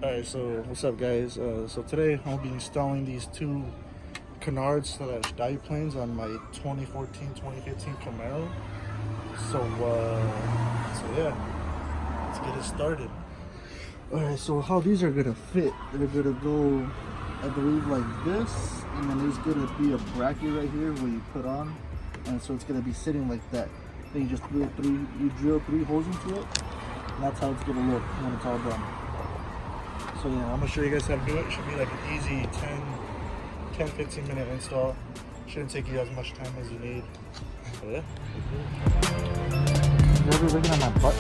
Alright, so what's up guys? So today I'll be installing these two canards diveplanes on my 2014-2015 Camaro. So yeah, let's get it started. Alright, so how these are gonna fit, they're gonna go, I believe, like this, and then there's gonna be a bracket right here where you put on, and so it's gonna be sitting like that. Then you just drill three holes into it, and that's how it's gonna look when it's all done. So yeah, I'm gonna show you guys how to do it. It should be like an easy 10-15 minute install. Shouldn't take you as much time as you need. So yeah. You ever looking at my butt?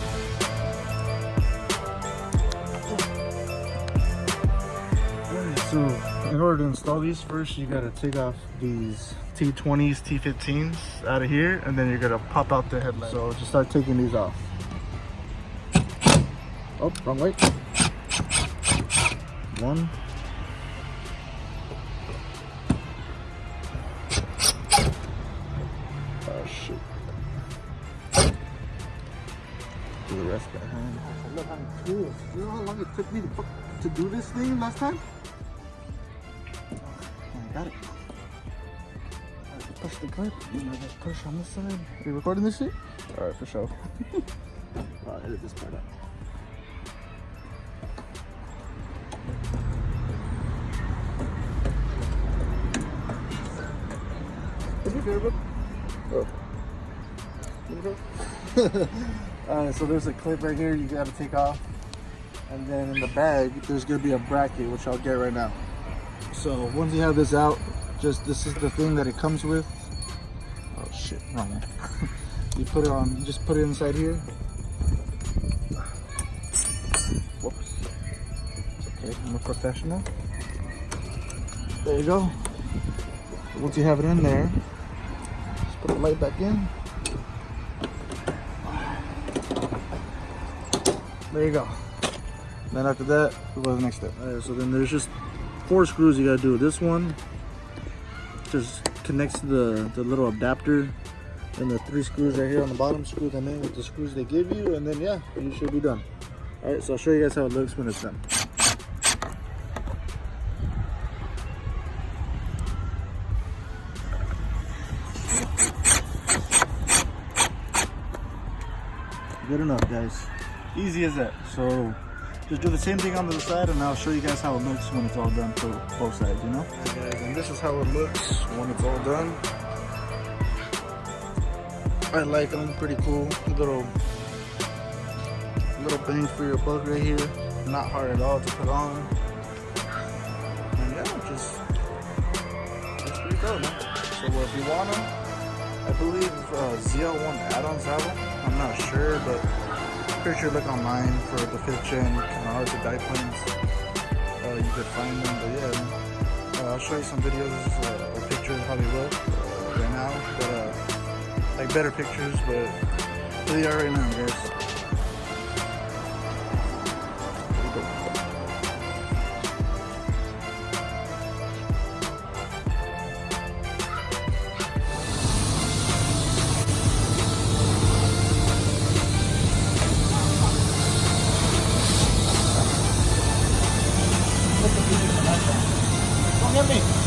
So in order to install these, first you gotta take off these T20s, T15s out of here, and then you're gonna pop out the headlight. So just start taking these off. Oh, wrong way. One. Oh shit. Do the rest behind. Look how cool. You know how long it took me to do this thing last time? I got it. I have to push the clip. You know, just push on this side. Are you recording this shit? Alright, for sure. I'll edit this part out. Oh. Alright, so there's a clip right here you gotta take off, and then in the bag there's gonna be a bracket, which I'll get right now. So once you have this out, this is the thing that it comes with. Oh shit, wrong one. You put it on, just put it inside here. Whoops. It's okay, I'm a professional. There you go. Once you have it in there, just put the light back in. There you go. Then after that, we'll go to the next step. Alright, so then there's just 4 screws you gotta do. This one just connects to the little adapter, and the 3 screws right here on the bottom screw them in with the screws they give you, and then yeah, you should be done. Alright, so I'll show you guys how it looks when it's done. Good enough, guys. Easy as that. So just do the same thing on the other side, and I'll show you guys how it looks when it's all done for both sides, you know? Alright guys, and this is how it looks when it's all done. I like them, pretty cool. Little bang for your buck right here. Not hard at all to put on. And yeah, just pretty dope, man. So if you want them, I believe ZL1 add-ons have them. I'm not sure, but pretty sure look online for the 5th gen canards or diveplanes. You could find them, but yeah, I'll show you some videos or pictures of how they look right now. But like better pictures, but here they are right now, guys. Don't get me.